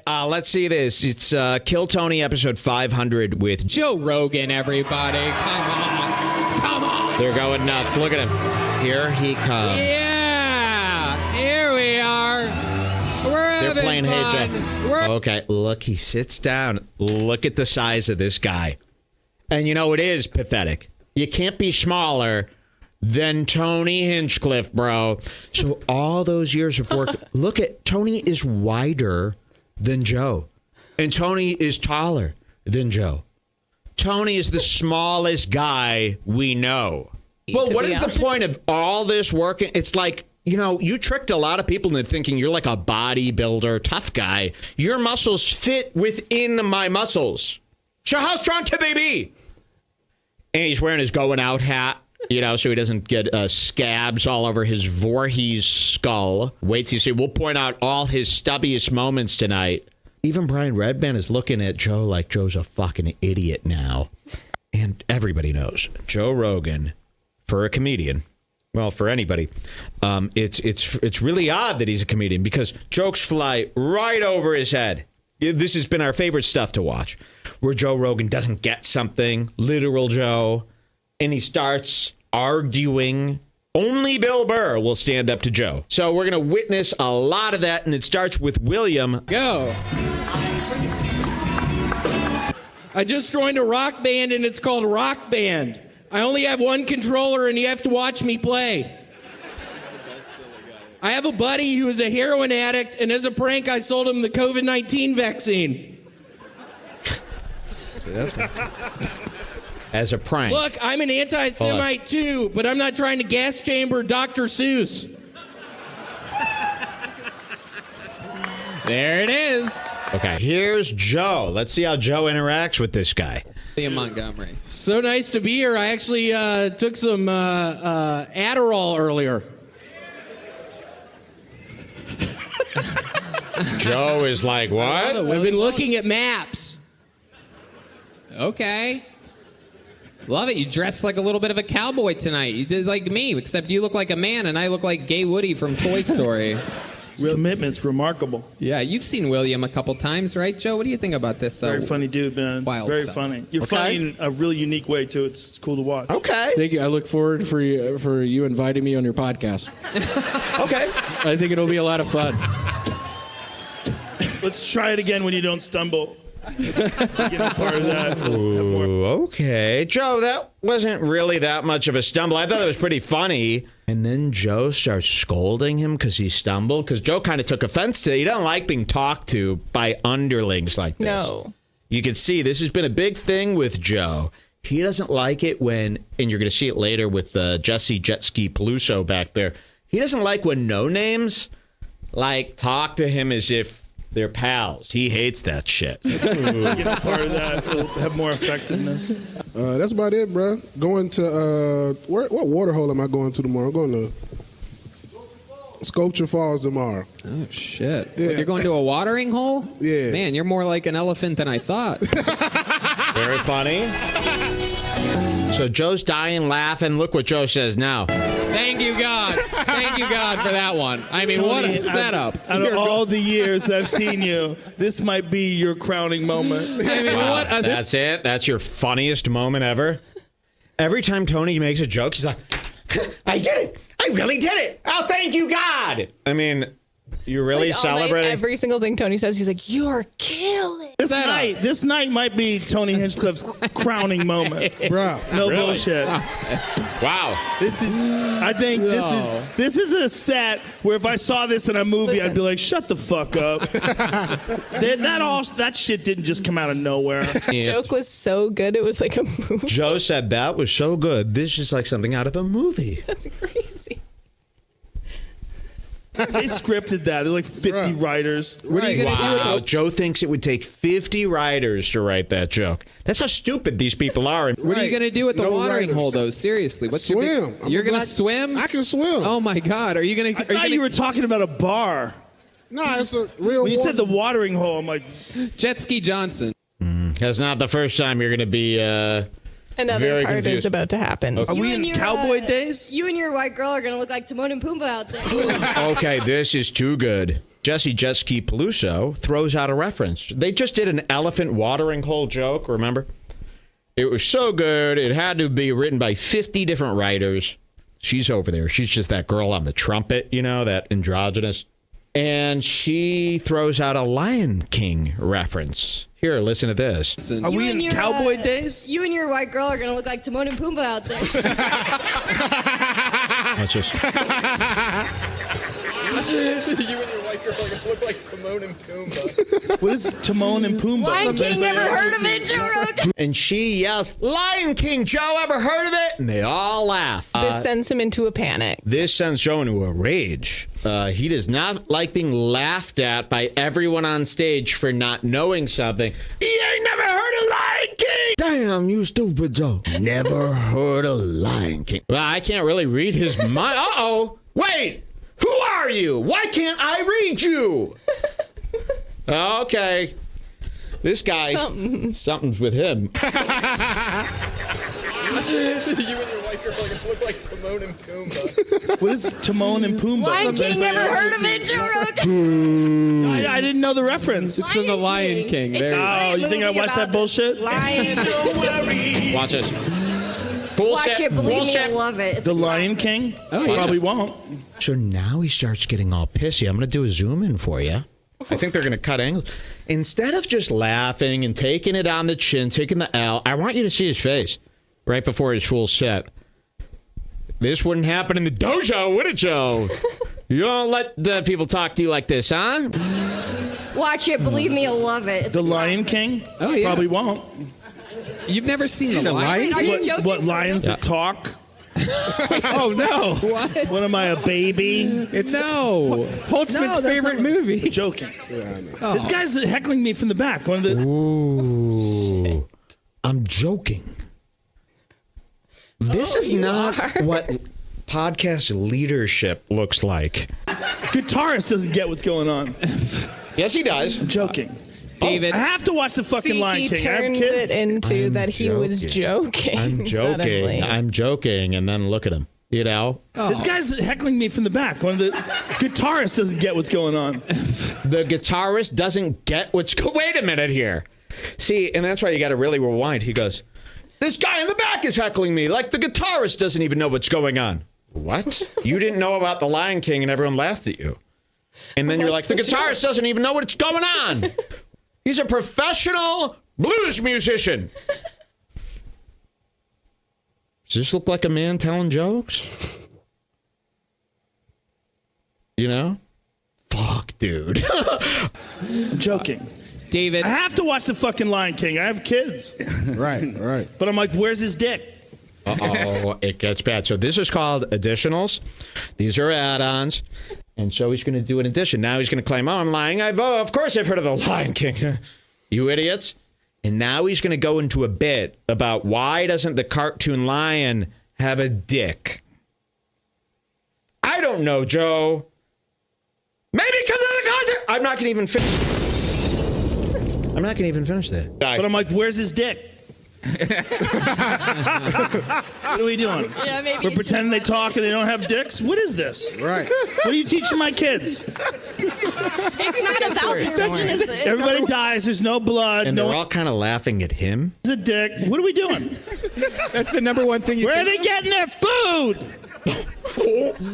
right, let's see this. It's Kill Tony episode 500 with Joe Rogan, everybody. Come on. Come on. They're going nuts. Look at him. Here he comes. Yeah. Here we are. We're They're playing fun. Hey Joe. Okay, look, he sits down. Look at the size of this guy. And you know, it is pathetic. You can't be smaller than Tony Hinchcliffe, bro. So all those years of work, look at, Tony is wider than Joe. And Tony is taller than Joe. Tony is the smallest guy we know. Well, what is the point of all this work? It's like, you know, you tricked a lot of people into thinking you're like a bodybuilder, tough guy. Your muscles fit within my muscles. So how strong can they be? And he's wearing his going out hat, you know, so he doesn't get scabs all over his Voorhees skull. Wait till you see. We'll point out all his stubbiest moments tonight. Even Brian Redban is looking at Joe like Joe's a fucking idiot now. And everybody knows Joe Rogan, for a comedian, well, for anybody, it's really odd that he's a comedian because jokes fly right over his head. This has been our favorite stuff to watch, where Joe Rogan doesn't get something, literal Joe, and he starts arguing. Only Bill Burr will stand up to Joe. So we're going to witness a lot of that, and it starts with William. Go. I just joined a rock band, and it's called Rock Band. I only have one controller, and you have to watch me play. I have a buddy who is a heroin addict, and as a prank, I sold him the COVID-19 vaccine. As a prank. Look, I'm an anti-Semite too, but I'm not trying to gas chamber Dr. Seuss. There it is. Okay, here's Joe. Let's see how Joe interacts with this guy. William Montgomery. So nice to be here. I actually took some Adderall earlier. Joe is like, what? I've been looking at maps. Okay. Love it. You dressed like a little bit of a cowboy tonight. You did like me, except you look like a man and I look like Gay Woody from Toy Story. His commitment's remarkable. Yeah, you've seen William a couple times, right, Joe? What do you think about this? Very funny dude, man. Wild Very stuff. funny. You're funny in a really unique way, too. It's cool to watch. Okay. Thank you. I look forward for you inviting me on your podcast. Okay. I think it'll be a lot of fun. Let's try it again when you don't stumble. Get a part of that. Ooh, okay. Joe, that wasn't really that much of a stumble. I thought it was pretty funny. And then Joe starts scolding him because he stumbled. Because Joe kind of took offense to it. He doesn't like being talked to by underlings like this. No. You can see this has been a big thing with Joe. He doesn't like it when, and you're going to see it later with Jesse Jetski Peluso back there. He doesn't like when no-names, like, talk to him as if they're pals. He hates that shit. Get a part of that. It'll have more effectiveness. That's about it, bro. Going to, what waterhole am I going to tomorrow? I'm going to Sculpture Falls tomorrow. Oh, shit. Yeah. You're going to a watering hole? Yeah. Man, you're more like an elephant than I thought. Very funny. So Joe's dying laughing. Look what Joe says now. Thank you, God. Thank you, God, for that one. I mean, what a setup. Out of all the years I've seen you, this might be your crowning moment. I mean, Wow, what a... that's it? That's your funniest moment ever? Every time Tony makes a joke, he's like, I did it! I really did it! Oh, thank you, God! I mean, you really Like, all night, celebrating? every single thing Tony says, he's like, "You're killing." This night might be Tony Hinchcliffe's crowning moment. Bruh. No Really? bullshit. Wow. This is, I think this is a set where if I saw this in a movie, Listen. I'd be like, shut the fuck up. that shit didn't just come out of nowhere. The joke was so good, it was like a movie. Joe said that was so good. This is like something out of a movie. That's crazy. They scripted that. They're like 50 writers. What are you going to do with Wow. Joe thinks it would take 50 writers to write that joke. That's how stupid these people are. What are you going to do with the No watering writers. hole, though? Seriously, what's Swim. your I'm You're a going to black- swim? I can swim. Oh my God! Are you going to? I thought you were talking about a bar. Nah, it's a real When you said the water- watering hole, I'm like, Jet Ski Johnson. That's not the first time you're going to be Another Very part confused. is about to happen. are we You in and your, cowboy days? You and your white girl are gonna look like Timon and Pumbaa out there. Okay, this is too good. Jesse Jetski Peluso throws out a reference. They just did an elephant watering hole joke, remember? It was so good, it had to be written by 50 different writers. She's over there. She's just that girl on the trumpet, you know, that androgynous. And she throws out a Lion King reference. Here, listen to this. Are we in cowboy days? You and your white girl are going to look like Timon and Pumbaa out there. Watch this. You and your white girl are gonna look like Timon and Pumbaa. What is Timon and Pumbaa? Lion King, never heard of it, Joe Rogan? And she yells, Lion King, Joe, ever heard of it? And they all laugh. This sends him into a panic. This sends Joe into a rage. He does not like being laughed at by everyone on stage for not knowing something. He ain't never heard of Lion King. Damn, you stupid Joe. Never heard of Lion King. Well, I can't really read his mind. Uh-oh. Wait. Who are you? Why can't I read you? Okay. This guy, something's with him. You and your white girl are gonna look like Timon and Pumbaa. What is Timon and Pumbaa? Lion King, never heard of it, Joe Rogan? I didn't know the reference. It's from the Lion King. It's a Oh, great you think I movie watched about that bullshit? Lions. Watch this. Watch it, believe me, you'll love it. The Lion King? Oh, yeah. Probably won't. So now he starts getting all pissy. I'm going to do a zoom in for you. I think they're going to cut angles. Instead of just laughing and taking it on the chin, taking the L, I want you to see his face right before his full set. This wouldn't happen in the dojo, would it, Joe? You don't let the people talk to you like this, huh? Watch it, believe me, you'll love it. The Lion King? Oh, yeah. Probably won't. You've never seen the Lion Are King? you joking? What lions that talk? Oh, no. What? What am I, a baby? It's no. Holtzman's No, that's favorite not- movie. Joking. This guy's heckling me from the back. One of the. Ooh. I'm joking. This is not what podcast leadership looks like. Guitarist doesn't get what's going on. Yes, he does. I'm joking. David. I have to watch the fucking See, Lion he King. I have turns kids. it into I'm that he was joking. I'm joking. suddenly. I'm joking. And then look at him. You know? This guy's heckling me from the back. One of the guitarist doesn't get what's going on. The guitarist doesn't get what's... Wait a minute here. See, and that's why you got to really rewind. He goes, this guy in the back is heckling me like the guitarist doesn't even know what's going on. What? You didn't know about the Lion King and everyone laughed at you. And then you're like, What's the the guitarist doesn't even know what's going on. He's a professional blues musician. Does this look like a man telling jokes? You know? Fuck, dude. I'm joking. David. I have to watch the fucking Lion King. I have kids. Right. But I'm like, where's his dick? Uh-oh, it gets bad. So this is called additionals. These are add-ons. And so he's going to do an addition. Now he's going to claim, oh, I'm lying. Of course I've heard of the Lion King. You idiots. And now he's going to go into a bit about why doesn't the cartoon lion have a dick? I don't know, Joe. Maybe because of the content. I'm not going to even finish that. But I'm like, where's his dick? What are we doing? Yeah, maybe We're you pretending they talk and they don't have dicks? What is this? Right. What are you teaching my kids? It's not about worse, the don't worry. Everybody dies. There's no blood. And No they're all kind of laughing at him. one's a dick. What are we doing? That's the number one thing you Where can... are they getting their food?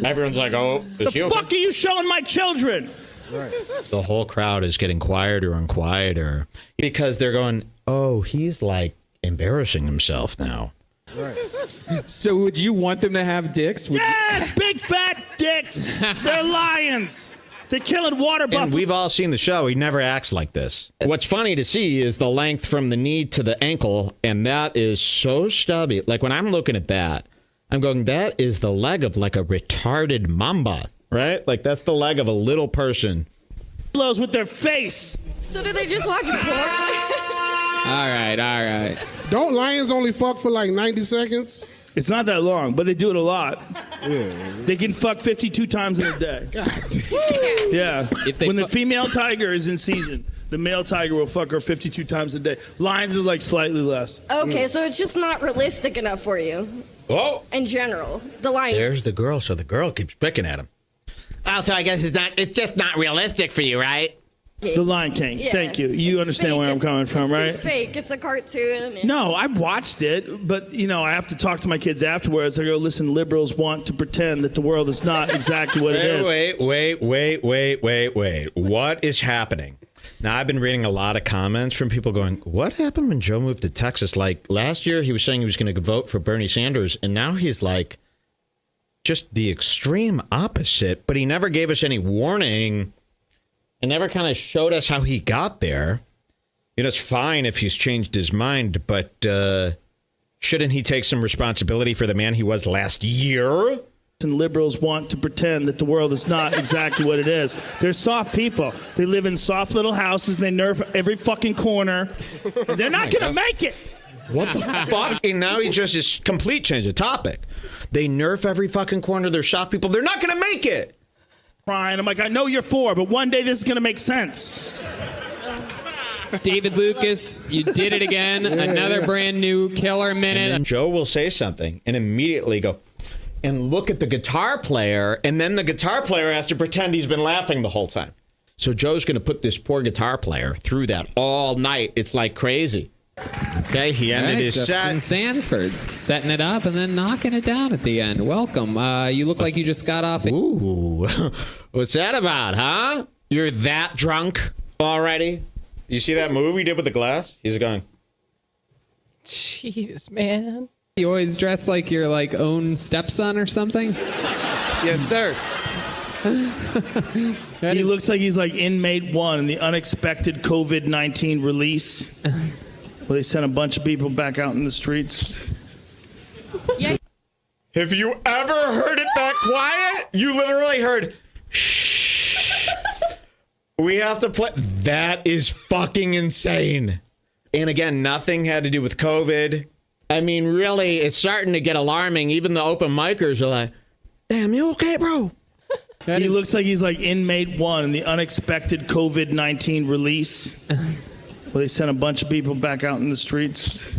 Everyone's like, oh, is The he fuck are you showing my children? The whole crowd is getting quieter and quieter because they're going, oh, he's like embarrassing himself now. So would you want them to have dicks? Would Yes, big fat dicks. They're lions. They're killing water And buffalo. we've all seen the show. He never acts like this. What's funny to see is the length from the knee to the ankle, and that is so stubby. Like when I'm looking at that, I'm going, that is the leg of like a retarded mamba, right? Like that's the leg of a little person. Blows with their face. So do they just watch porn? All right. Don't lions only fuck for like 90 seconds? It's not that long, but they do it a lot. Yeah. They can fuck 52 times in a day. Yeah. If they When the fu- female tiger is in season, the male tiger will fuck her 52 times a day. Lions is like slightly less. Okay, so it's just not realistic enough for you Oh, in general. The lion. there's the girl. So the girl keeps picking at him. Also, I guess it's just not realistic for you, right? The Lion King. Yeah. Thank you. You It's understand fake. where I'm coming from, It's too right? fake. It's a cartoon. No, I watched it, but I have to talk to my kids afterwards. I go, listen, liberals want to pretend that the world is not exactly what it is. Wait. What is happening? Now, I've been reading a lot of comments from people going, what happened when Joe moved to Texas? Like, last year he was saying he was going to vote for Bernie Sanders, and now he's like just the extreme opposite, but he never gave us any warning and never kind of showed us how he got there. It's fine if he's changed his mind, but shouldn't he take some responsibility for the man he was last year? And liberals want to pretend that the world is not exactly what it is. They're soft people. They live in soft little houses, and they nerf every fucking corner. And they're not going to make it. What the fuck? And now he just is complete change of topic. They nerf every fucking corner. They're soft people. They're not going to make it. Brian, I'm like, I know you're for, but one day this is going to make sense. David Lucas, you did it again. Another brand new killer minute. And Joe will say something and immediately go and look at the guitar player, and then the guitar player has to pretend he's been laughing the whole time. So Joe's going to put this poor guitar player through that all night. It's like crazy. Okay, he ended his Justin set. Sanford setting it up and then knocking it down at the end. Welcome. You look like you just got off. Ooh, what's that about, huh? You're that drunk already? You see that move he did with the glass? He's going. Jeez, man. You always dress like your own stepson or something? Yes, sir. He looks like he's like Inmate 1 in the unexpected COVID-19 release, where they sent a bunch of people back out in the streets. Have you ever heard it that quiet? You literally heard, shh. We have to play. That is fucking insane. And again, nothing had to do with COVID. I mean, really, it's starting to get alarming. Even the open micers are like, damn, you okay, bro? He looks like he's like Inmate 1 in the unexpected COVID-19 release, where they sent a bunch of people back out in the streets.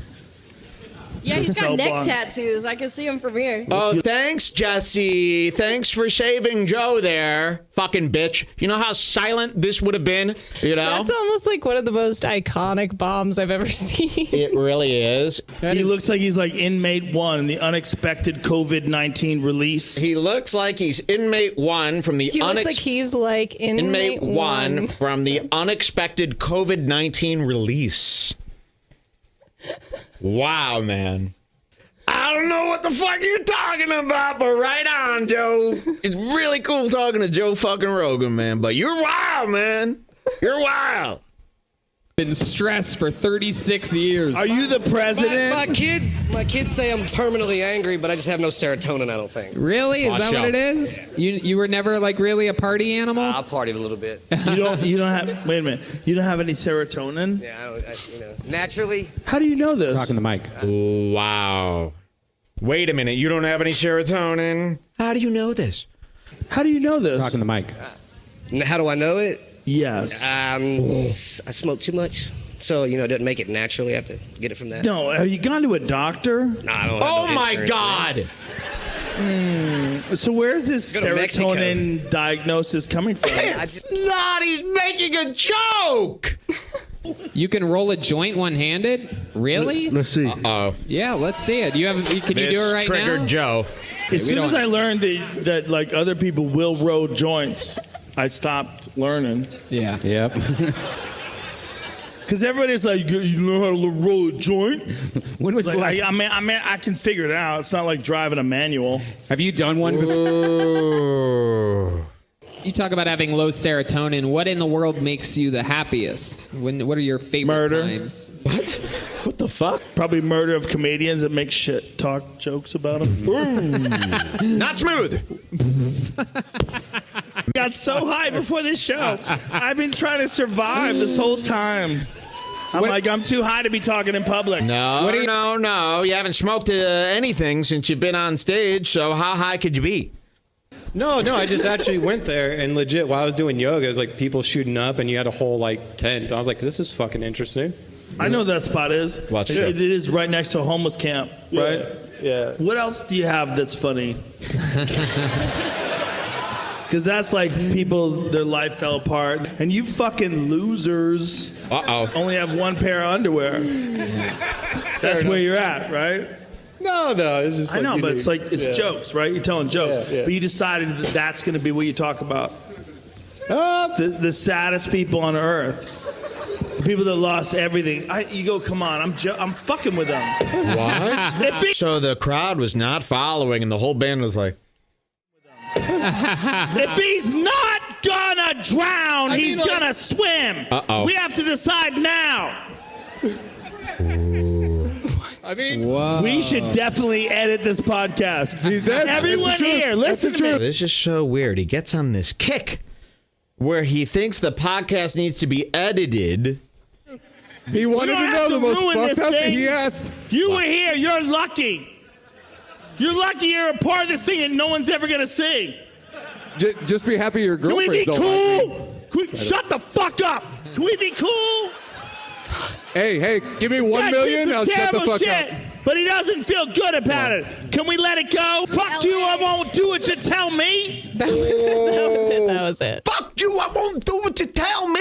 Yeah, he's Cell got neck block. tattoos. I can see him from here. Oh, thanks, Jesse. Thanks for saving Joe there, fucking bitch. You know how silent this would have been, you know? That's almost like one of the most iconic bombs I've ever seen. It really is. He looks like he's like Inmate 1 in the unexpected COVID-19 release. He looks like he's Inmate 1 from the He looks like he's like Inmate inmate 1 from the unexpected COVID-19 release. Wow, man. I don't know what the fuck you're talking about, but right on, Joe. It's really cool talking to Joe fucking Rogan, man. But you're wild, man. You're wild. Been stressed for 36 years. Are you the president? My kids say I'm permanently angry, but I just have no serotonin, I don't think. Really? Is that Watch what out. it is? You were never really a party animal? I'll party a little bit. You don't have. Wait a minute. You don't have any serotonin? Yeah, naturally. How do you know this? Talking to Mike. Wow. Wait a minute. You don't have any serotonin? How do you know this? How do you know this? Talking to Mike. How do I know it? Yes. I smoke too much, so it doesn't make it naturally. I have to get it from that. No. Have you gone to a doctor? Nah, I don't have Oh no my insurance, God. So where's this Go to Mexico. serotonin diagnosis coming from? It's not. He's making a joke. You can roll a joint one-handed? Really? Let's see. Oh. Yeah, let's see it. Can you do it right triggered now? Joe. As soon as I learned that like other people will roll joints, I stopped learning. Yeah. Yep. Because everybody's like, you know how to roll a joint? When was the last? I mean, I can figure it out. It's not like driving a manual. Have you done one before? Ooh. You talk about having low serotonin. What in the world makes you the happiest? What are your favorite Murder. times? What? What the fuck? Probably murder of comedians that make shit talk jokes about them. Not smooth. Got so high before this show. I've been trying to survive this whole time. I'm too high to be talking in public. No, no. You haven't smoked anything since you've been on stage, so how high could you be? No, I just actually went there and legit while I was doing yoga, it was like people shooting up and you had a whole tent. I was like, this is fucking interesting. I know that spot is. What's it is right next to a homeless camp, right? Yeah. What else do you have that's funny? Because that's like people, their life fell apart. And you fucking losers only have one pair of underwear. That's where you're at, right? No, it's just I know, but it's like, yeah. jokes, right? You're telling jokes. Yeah. But you decided that that's going to be what you talk about. The saddest people on earth. The people that lost everything. You go, come on, I'm fucking with them. What? So the crowd was not following, and the whole band was like, if he's not gonna drown, he's gonna swim. We have to decide now. I mean, We should definitely edit this podcast. He's dead. Everyone here, listen to me. this is so weird. He gets on this kick where he thinks the podcast needs to be edited. He wanted You to don't know have the to most ruin fucked this up thing. thing he asked. You were here. You're lucky. You're lucky you're a part of this thing that no one's ever gonna see. Just be happy your Can we be girlfriends don't like me. cool? Can we, shut the fuck up. Can we be cool? Hey, give me $1 Guy million, did some I'll shut the terrible fuck shit, up. but he doesn't feel good about it. Can we let it go? Fuck you, I won't do what you tell me. That was it. That was it. Fuck you, I won't do what you tell me.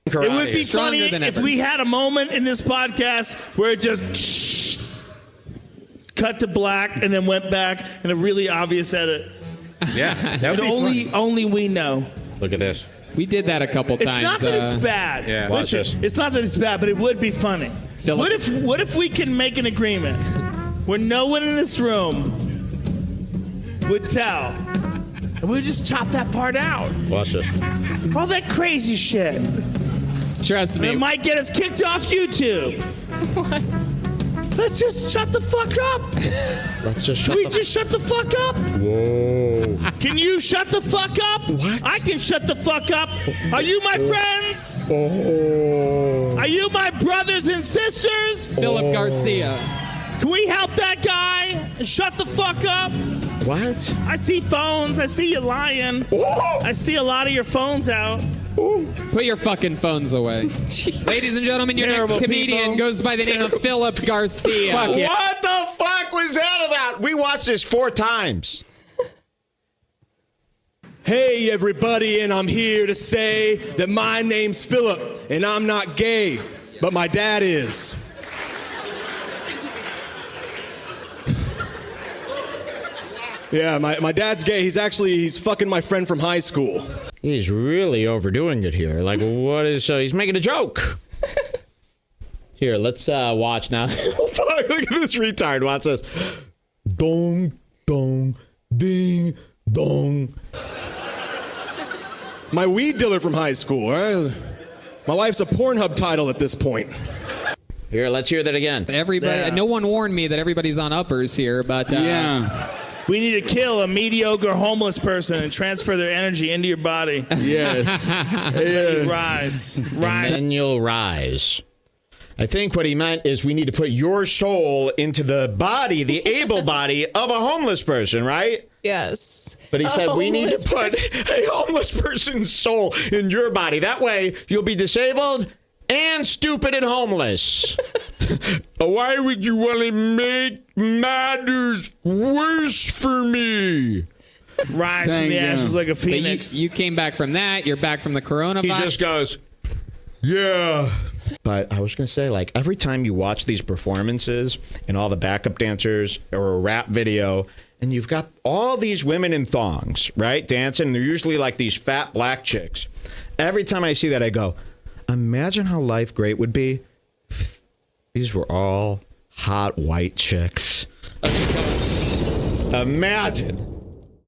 It would be Stronger funny than if ever. we had a moment in this podcast where it just cut to black and then went back in a really obvious edit. Yeah, that And only we know. Look at this. We did that a couple It's times. not that it's bad. Yeah, watch Listen, this. it's not that it's bad, but it would be funny. Philip. What if we can make an agreement where no one in this room would tell, and we'll just chop that part out? Watch this. All that crazy shit. Trust It me. might get us kicked off YouTube. What? Let's just shut the fuck up. Let's just Can shut we the just shut the fuck up? Whoa. Can you shut the fuck up? What? I can shut the fuck up. Are you my friends? Oh. Are you my brothers and sisters? Philip Garcia. Can we help that guy and shut the fuck up? What? I see phones. I see you lying. Oh. I see a lot of your phones out. Put your fucking phones away. Ladies and gentlemen, your Terrible next comedian people. goes by the name of Philip Garcia. What the fuck was that about? We watched this 4 times. Hey everybody, and I'm here to say that my name's Philip, and I'm not gay, but my dad is. Yeah, my dad's gay. He's fucking my friend from high school. He's really overdoing it here. Like, what is... So he's making a joke. Here, let's watch now. Fuck, look at this retard. Watch this. Dong, dong, ding, dong. My weed dealer from high school, right? My wife's a Pornhub title at this point. Here, let's hear that again. Everybody, Yeah. no one warned me that everybody's on uppers here, but We need to kill a mediocre homeless person and transfer their energy into your body. Yes. Rise. And Rise. then you'll rise. I think what he meant is we need to put your soul into the body, the able body of a homeless person, right? Yes. But he said we need Homeless to put a homeless person's soul in your body. That way you'll be disabled and stupid and homeless. Why would you want to make matters worse for me? Rise from Thank the you. ashes like a but you, phoenix. you came back from that. You're back from the coronavirus. He just goes, yeah. But I was going to say, like, every time you watch these performances and all the backup dancers or a rap video, and you've got all these women in thongs, right, dancing, and they're usually like these fat black chicks. Every time I see that, I go, imagine how life great would be if these were all hot white chicks. Imagine.